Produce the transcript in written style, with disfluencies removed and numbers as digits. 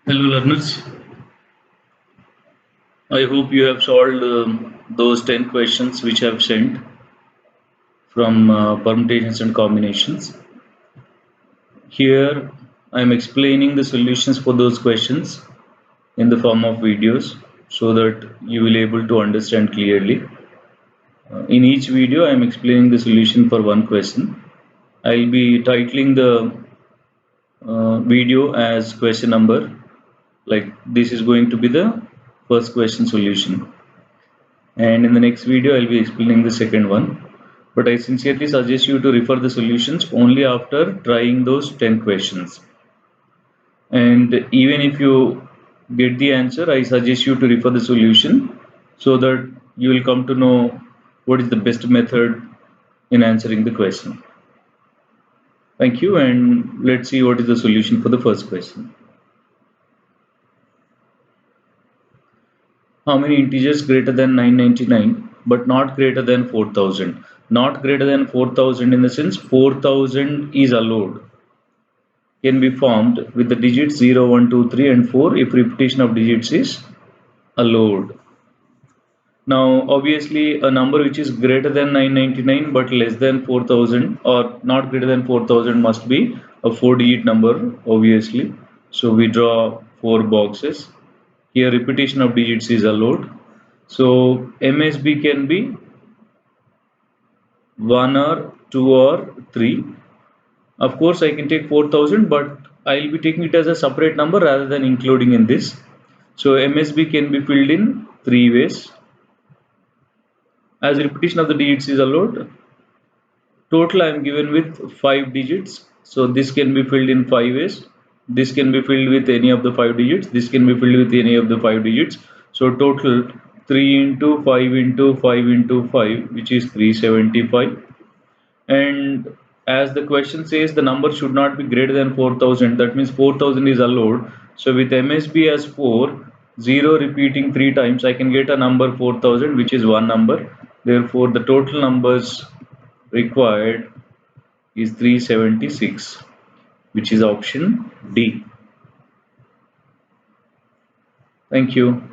Hello learners, I hope you have solved those 10 questions which I have sent from permutations and combinations. Here I am explaining the solutions for those questions in the form of videos so that you will able to understand clearly. In each video I am explaining the solution for one question. I will be titling the video as question number, like this is going to be the first question solution. And in the next video I'll be explaining the second one, but I sincerely suggest you to refer the solutions only after trying those 10 questions. And even if you get the answer, I suggest you to refer the solution so that you will come to know what is the best method in answering the question. Thank you, and let's see what is the solution for the first question. How many integers greater than 999 but not greater than 4000? Not greater than 4000 in the sense 4000 is allowed, can be formed with the digits 0, 1, 2, 3 and 4 if repetition of digits is allowed. Now obviously a number which is greater than 999 but less than 4000 or not greater than 4000 must be a 4-digit number obviously. So we draw 4 boxes. Here repetition of digits is allowed. So MSB can be 1 or 2 or 3. Of course, I can take 4000, but I'll be taking it as a separate number rather than including in this. So MSB can be filled in 3 ways. As repetition of the digits is allowed, total I am given with 5 digits. So this can be filled in 5 ways. This can be filled with any of the 5 digits. This can be filled with any of the 5 digits. So total 3 into 5 into 5 into 5, which is 375. And as the question says the number should not be greater than 4000, that means 4000 is allowed. So with MSB as 4, 0 repeating 3 times, I can get a number 4000, which is one number. Therefore the total numbers required is 376, which is option D. Thank you.